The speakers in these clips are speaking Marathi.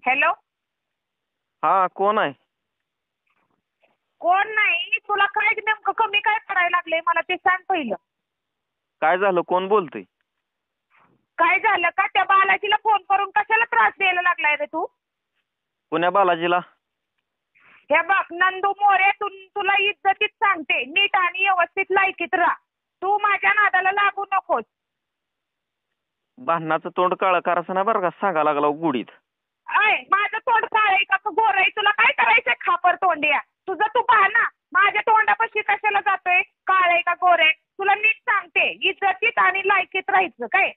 हॅलो. हा, कोण आहे? कोण नाही, तुला काय नेमकं कमी काय करायला लागले मला ते सांग पहिलं. काय झालं? कोण बोलतोय? काय झालं का? त्या बालाजीला फोन करून कशाला त्रास द्यायला लागलाय रे तू? पुण्या बालाजीला? हे बघ नंदू मोरे, तुला इज्जतीत सांगते, नीट आणि व्यवस्थित लायकीत राहा. तू माझ्या नादाला लागू नकोस. भांडणाचं तोंड काळं करायचं नाही बरं का, सांगा लागला गुढीत. माझं तोंड काळ आहे का गोर आहे? तुला काय करायचंय खापर तोंडिया? तुझं तू पहा ना, माझ्या तोंडापाशी कशाला जातोय? काळ आहे का गोर आहे? तुला नीट सांगते, इज्जतीत आणि लायकीत राहायचं काय.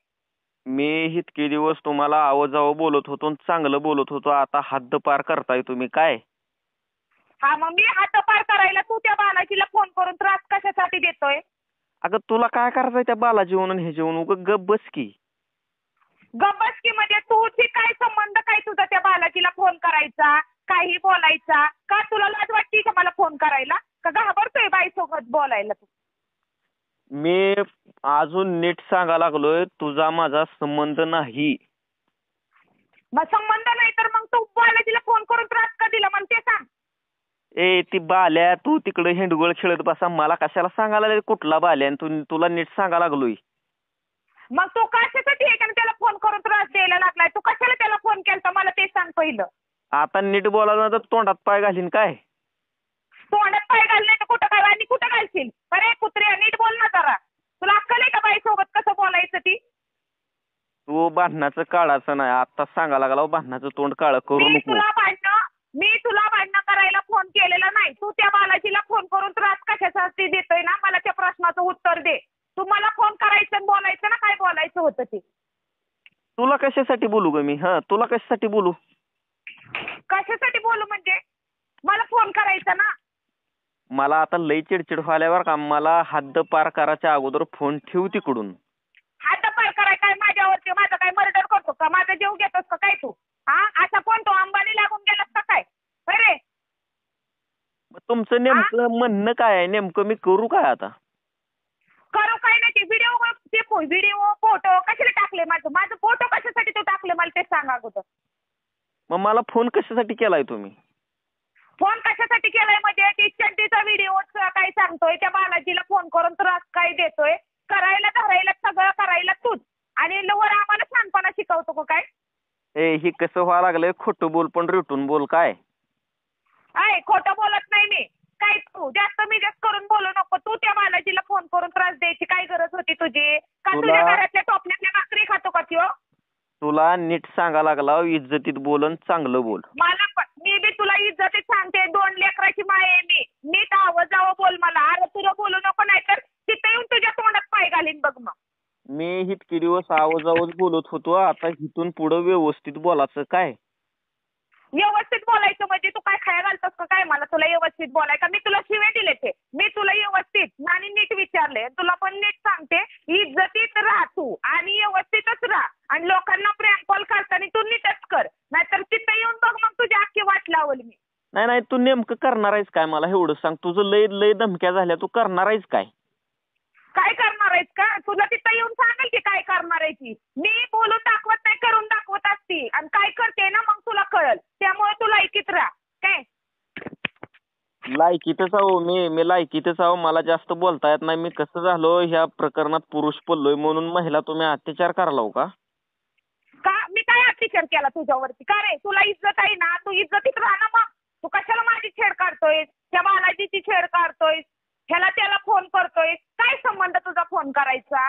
मी इतके दिवस तुम्हाला आवजावं बोलत होतो आणि चांगलं बोलत होतो, आता हद्द पार करताय तुम्ही काय? हा, मग मी हात पार करायला तू त्या बालाजीला फोन करून त्रास कशासाठी देतोय? अगं तुला काय करायचंय त्या बालाजी म्हणून हे जेवण? उगं गप बस की. गबसकी मध्ये तुझी काय संबंध? काय तुझा त्या बालाजीला फोन करायचा, काही बोलायचा का? तुला लाज वाटते का मला फोन करायला? का घाबरतोय बाईसोबत बोलायला तू? मी अजून नीट सांगा लागलोय, तुझा माझा संबंध नाही. मग संबंध नाही तर मग तू बालाजीला फोन करून त्रास का दिला मला ते सांग. ती बाल्या, तू तिकडे हिंडगोळ खेळत बसा, मला कशाला सांगायला लागले कुठला बाल्या? आणि तुला नीट सांगा लागलोय. मग तू कशासाठी एकाने त्याला फोन करून त्रास द्यायला लागलाय? तू कशाला त्याला फोन केलता मला ते सांग पहिलं. आता नीट बोलायला तर तोंडात पाय घालीन काय? तोंडात पाय घालणे तर कुठं काय आणि कुठं घालशील? अरे कुत्र्या, नीट बोल ना जरा. तुला अक्कल आहे का बाईसोबत कसं बोलायचं ती? तू भांडणाचं काळाचं नाही, आता सांगा लागला भांडणाचं तोंड काळं करू नको. मी तुला भांडणं करायला फोन केलेला नाही. तू त्या बालाजीला फोन करून त्रास कशासाठी देतोय ना, मला त्या प्रश्नाचं उत्तर दे. तू मला फोन करायचं बोलायचं ना, काय बोलायचं होतं ते. तुला कशासाठी बोलू ग मी? तुला कशासाठी बोलू? कशासाठी बोलू म्हणजे? मला फोन करायचा ना. मला आता लई चिडचिड व्हायल्यावर का, मला हद्द पार करायच्या अगोदर फोन ठेव तिकडून. हद्द पार कराय काय माझ्यावरती? माझा काय मर्डर करतो का? माझा जीव घेतोस का काय तू? हा, असा कोण तो अंबानी लागून गेलास का काय? अरे तुमचं नेमकं म्हणणं काय आहे? नेमकं मी करू काय आता? करू काय नाही? ते व्हिडिओ फोटो कशाला टाकले? माझं फोटो कशासाठी तू टाकले मला ते सांग अगोदर. मग मला फोन कशासाठी केलाय तुम्ही? फोन कशासाठी केलाय म्हणजे ती चड्डीचा व्हिडिओ काय सांगतोय, त्या बालाजीला फोन करून त्रास काय देतोय? करायला धरायला सगळं करायला तूच, आणि वर आम्हाला शहाणपणा शिकवतो का काय? ही कसं व्हायला लागलंय? खोटं बोल पण रेटून बोल काय? खोटं बोलत नाही मी काय. तू जास्त मी जास्त करून बोलू नको. तू त्या बालाजीला फोन करून त्रास द्यायची काय गरज होती तुझी? का तुझ्या घरातल्या टोपल्यातल्या भाकरी खातो का त्यो? तुला नीट सांगा लागला, इज्जतीत बोलन, चांगलं बोल. मी बी तुला इज्जतीत सांगते, 2 लेकराची माय आहे मी. नीट आवाजावं बोल मला. अरे तुला बोलू नको, नाही तर तिथे येऊन तुझ्या तोंडात पाय घालीन बघ मग. मी इतके दिवस आवाजावच बोलत होतो, आता इथून पुढे व्यवस्थित बोलायचं काय? व्यवस्थित बोलायचं म्हणजे तू काय खाया घालतोस का काय मला? तुला व्यवस्थित बोलायचं? मी तुला शिवे दिले ते. मी तुला व्यवस्थित आणि नीट विचारले, तुला पण नीट सांगते, इज्जतीत राहा तू आणि व्यवस्थितच राहा. आणि लोकांना प्रँक कॉल करताना तू नीटच कर, नाहीतर तिथे येऊन बघ मग तुझी अख्खी वाट लावल मी. नाही, तू नेमकं करणार आहेस काय मला एवढं सांग. तुझं लय धमक्या झाल्या, तू करणार आहेस काय? काय करणार आहेस का? तुला तिथं येऊन सांगेल की काय करणार आहे ती. मी बोलून दाखवत नाही, करून दाखवत असती. आणि काय करते ना मग तुला कळल. त्यामुळे तू लायकीत राहा काय. लायकीतच आहो मी लायकीतच आहो. मला जास्त बोलता येत नाही. मी कसं झालो ह्या प्रकरणात पुरुष पडलोय म्हणून महिला तुम्ही अत्याचार करायला का? मी काय अत्याचार केला तुझ्यावरती? का रे, तुला इज्जत आहे ना, तू इज्जतीत राहा ना मग. तू कशाला माझी छेड काढतोय? त्या बालाजीची छेड काढतोय, ह्याला त्याला फोन करतोय. काय संबंध तुझा फोन करायचा?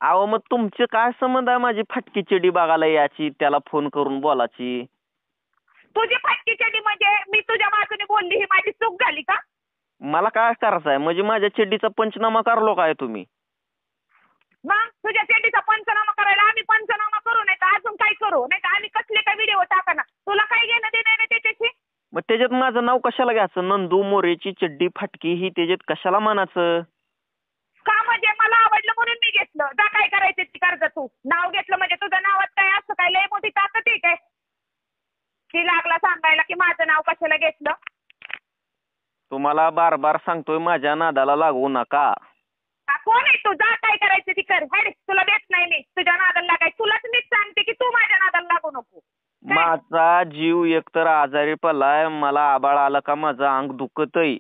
अहो मग तुमचे काय संबंध आहे माझी फाटकी चेडी बघायला याची, त्याला फोन करून बोलायची? तुझी फाटकी चेडी म्हणजे मी तुझ्या बाजूने बोलली ही माझी चूक झाली का? मला काय करायचं आहे म्हणजे माझ्या चेडीचा पंचनामा करलो काय तुम्ही? मग तुझ्या चेडीचा पंचनामा करायला आम्ही पंचनामा करू, नाही तर अजून काय करू? नाही तर आम्ही कसले काय व्हिडिओ टाका ना. तुला काय घेणं देणं आहे त्याच्याशी? मग त्याच्यात माझं नाव कशाला घ्यायचं? नंदू मोरेची चड्डी फाटकी ही त्याच्यात कशाला म्हणायचं? का म्हणजे मला आवडलं म्हणून मी घेतलं. जा काय करायचं ती कर्ज. तू नाव घेतलं म्हणजे तुझं नावात काय असं काय लय मोठी ताकद आहे काय? ती लागला सांगायला की माझं नाव कशाला घेतलं. तुम्हाला बार सांगतोय माझ्या नादाला लागू नका. कोण आहे तू? जा काय करायचं ती कर. तुला देत नाही मी तुझ्या नादाला लागाय. तुलाच नीट सांगते की तू माझ्या नादाला लागू नको. माझा जीव एकतर आजारी पडलाय, मला आबाळ आलं का माझं अंग दुखतय.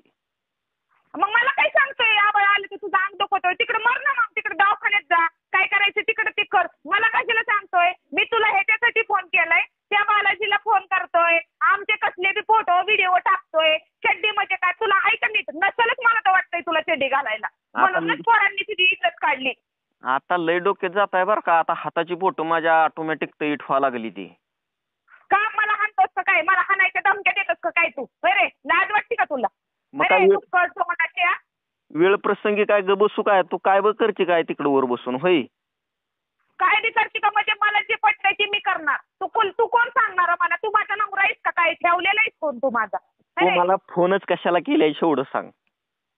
मग मला काय सांगतोय आबाळ आलं की तुझं अंग दुखतोय, तिकडे मर ना मग, तिकडे दवाखान्यात जा, काय करायचं तिकडे ते कर. मला कशाला सांगतोय? मी तुला ह्याच्यासाठी फोन केलाय, त्या बालाजीला फोन करतोय, आमचे कसले बी फोटो व्हिडिओ टाकतोय. चड्डी म्हणजे काय तुला ऐका नीट नसलच मला तर वाटतंय तुला चड्डी घालायला, म्हणूनच पोरांनी तुझी इज्जत काढली. आता लय डोक्यात जात आहे बरं का. आता हाताची बोट माझ्या ऑटोमॅटिक तईट व्हायला लागली ती. का मला हाणतोस का काय? मला हाणायच्या धमक्या देतोस का काय तू? बरे लाज वाटते का तुला? मग काय तू कळतो म्हणाच्या वेळ प्रसंगी काय ग बसू काय? तू काय बघ करते काय तिकडे वर बसून होय? काय बी करते का? म्हणजे मला जे पटतंय ते मी करणार. तू कोण सांगणार मला? तू माझा नवरा आहेस का काय? ठेवलेला आहेस कोण तू माझा? तू मला फोनच कशाला केलाय एवढं सांग.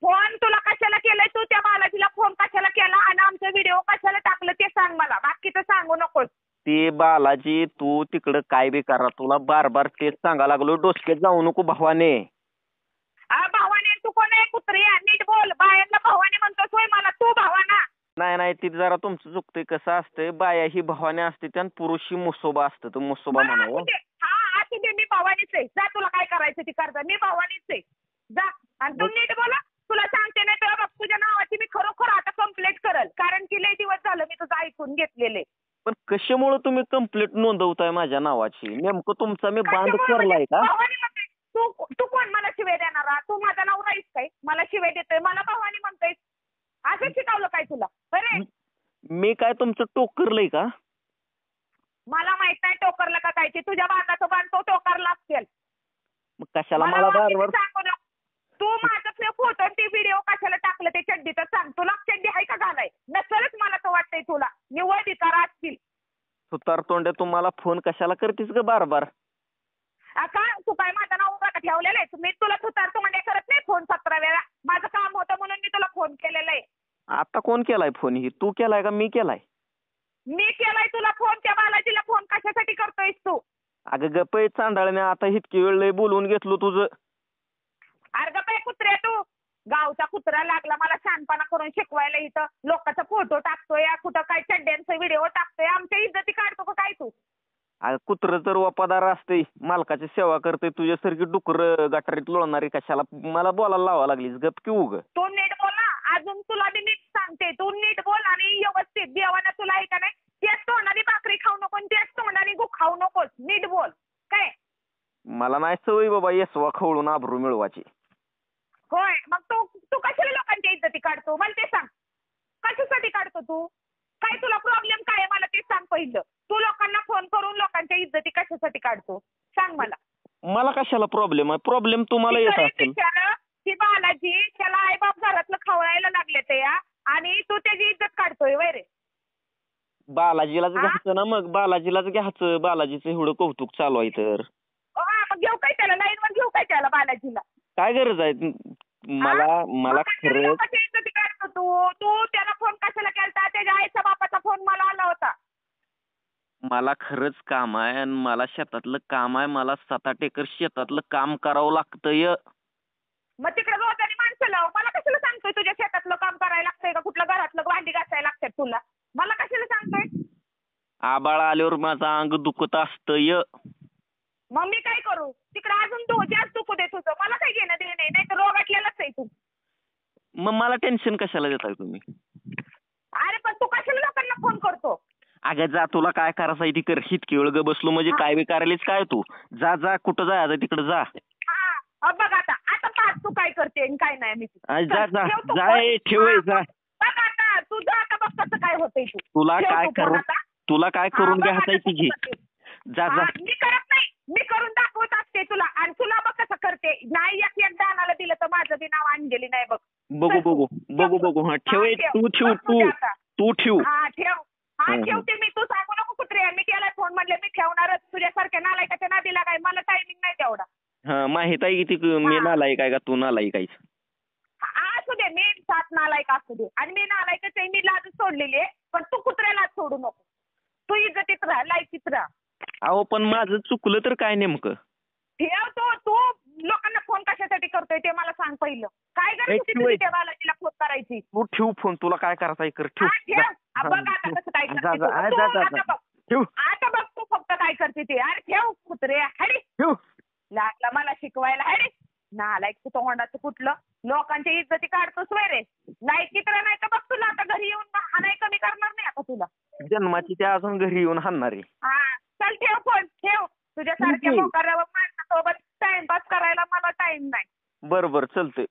फोन तुला कशाला केलाय? तू त्या बालाजीला फोन कशाला केला आणि आमचा व्हिडिओ कशाला टाकलं ते सांग मला, बाकीचं सांगू नकोस. ते बालाजी तू तिकडं काय बी करा, तुला बार बार तेच सांगा लागलो, डोसक्यात जाऊ नको भावाने. भावाने तू कोण आहे? कुत्री आहे, नीट बोल. बायांना भावाने म्हणतोस होय मला? तू भावाना? नाही ती जरा तुमचं चुकतंय. कसं असतंय, बाया ही भावाने असते आणि पुरुष ही मुसोबा असतं, तर मुसोबा म्हणावं. हा असू दे, मी भावानीच आहे. जा तुला काय करायचं ते करता, मी भावानीच आहे. जा आणि तू नीट बोला. तुला सांगते नाही तर बघ तुझ्या नावाची मी खरोखर आता कंप्लेंट करल, कारण की लय दिवस झालं मी तुझं ऐकून घेतलेले. पण कशामुळे तुम्ही कंप्लेंट नोंदवताय माझ्या नावाची? नेमकं तुमचा मी बांध करलाय का? तू कोण मला शिवाय देणारा? तू माझा नवरा आहेस काय? मला शिवाय देतोय, मला भावानी म्हणतोयस? असं शिकवलं काय तुला? बरे मी काय तुमचं टोकरलंय का? मला माहित नाही टोकरला का काय. ते तुझ्या बांधाचं बांध तो टोकरला असेल. मग कशाला मला बारवर सांगू नको. तू माझं फोटो ते व्हिडिओ कशाला टाकलं ते चड्डीचं सांग. तुला चड्डी आहे का घालाय? नसलच मला तर वाटतंय तुला निवड विकार असतील. सुतार तोंडे तुम्हाला फोन कशाला करतीस ग बार बार? का तू काय माझं नाव का ठेवलेलं आहे? मी तुला सुतार तोंडे करत नाही फोन 17 वेळा. माझं काम होतं म्हणून मी तुला फोन केलेला आहे. आता कोण केलाय फोन? ही तू केलाय का मी केलाय? मी केलाय तुला फोन. त्या बालाजीला फोन कशासाठी करतोयस तू? अगं गप्पा चांडाळने आता इतकी वेळ लय बोलवून घेतलो तुझं. अरे गप्पा कुत्र्या तू. गावचा कुत्रा लागला मला शहाणपणा करून शिकवायला. इथं लोकांचा फोटो टाकतोय, कुठं काय चड्ड्यांचा व्हिडिओ टाकतोय, आमच्या इज्जती काढतो का काय तू? अगं कुत्र तर वफादार असते, मालकाची सेवा करते. तुझ्यासारखी डुकर गटारीत लोळणारी कशाला मला बोलायला लावा लागलीस? गप की उग. तू नीट बोल ना. अजून तुला मी नीट सांगते, तू नीट बोल आणि व्यवस्थित. देवाना तुला आहे का नाही तेच तोंडाने भाकरी खाऊ नको, तेच तोंडाने गु खाऊ नकोस. नीट बोल काय. मला नाही सवय बाबा येसवा खवळून आबरू मिळवायची. होय मग तू कशाला लोकांच्या इज्जती काढतो? मला ते सांग. कशासाठी काढतो तू? काय तुला प्रॉब्लेम काय आहे मला ते सांग पहिलं. तू लोकांना फोन करून लोकांच्या इज्जती कशासाठी काढतो सांग मला. मला कशाला प्रॉब्लेम आहे? प्रॉब्लेम तुम्हाला येत असेल. की बालाजी त्याला आई बाप घरातलं खवळायला लागले ते या आणि तू त्याची इज्जत काढतोय वय रे? बालाजीलाच घ्यायचं ना मग. बालाजीलाच घ्यायचं. बालाजीचं एवढं कौतुक चालू आहे तर मग घेऊ काय त्याला? लाईन वर घेऊ काय त्याला बालाजीला? काय गरज आहे? मला खरंच इज्जती काढतो तू त्याला फोन कशाला केलता? त्याच्या आईचा बापाचा फोन मला आला होता. मला खरंच काम आहे आणि मला शेतातलं काम आहे. मला 7-8 एकर शेतातलं काम करावं लागतंय. मग तिकडे रोजाने माणसं लाव. मला कशाला सांगतोय तुझ्या शेतातलं काम करायला लागतंय का? कुठलं घरातलं भांडी घासायला लागतात तुला? मला कशाला सांगतोय? आबाळ आल्यावर माझं अंग दुखत असतंय. मग मी काय करू? तिकडे अजून जास्त दुखू दे तुझं. मला काही घेणं देणं नाही तर रोगाटलेलाच आहे तू. मग मला टेन्शन कशाला देताय तुम्ही? अरे पण तू कशाला लोकांना फोन करतो? अगं जा, तुला काय करायचं आहे ती कर. इतकी वेळ ग बसलो म्हणजे काय बी करायलीच काय तू? जा कुठं जायचं तिकडे जा. बघ आता पाहत तू काय करते आणि काय नाही. मी जा ठेव जा. बघ आता तुझं आता बघ कसं काय होतंय तू. तुला काय करून घ्यायचंय तुझी? जा. मी करत नाही. मी करून दाखवत असते तुला. आणि तुला बघ कसं करते. नाही एक दानाला दिलं तर माझं बी नाव अंजली नाही बघ. बघू. हा ठेव. तू ठेव. हा ठेवते मी. तू सांगू नको कुत्रे. मी केलाय फोन म्हणले मी ठेवणारच. तुझ्यासारख्या नालायकाच्या नादीला काय मला टायमिंग नाही तेवढा. हा माहित आहे किती मी नालायक आहे का तू नालायक आहेस? असू दे. मी 7 नालायक असू दे. आणि मी नालायकच आहे. मी लाज सोडलेली आहे. पण तू कुत्र्याला सोडू नको. तू इज्जतीत राहा, लायकीत राहा. अहो पण माझं चुकलं तर काय नेमकं? ठेव. तू लोकांना फोन कशासाठी करतोय ते मला सांग पहिलं. काय गरज होती तुझी त्या बालाजीला फोन करायची? तू ठेव फोन. तुला काय करायचं कर. ठेव. बघ आता कसं काय. ठेव आता बघ तू फक्त काय करते ते. अरे ठेव कुत्रे हाडी ठेव. लागला मला शिकवायला हाडी. नालायक तू तोंडाचं कुठलं. लोकांच्या इज्जती काढतोस वय रे. लायकीत नाही तर बघ तुला आता घरी येऊन हाणाय कमी करणार नाही आता तुला. जन्माची त्या अजून घरी येऊन हाणणारे. हा चल ठेव फोन ठेव. तुझ्यासारख्या ठीक आहे. मोकारावर माणसासोबत टाइमपास करायला मला टाइम नाही. बरं बरं चलतंय.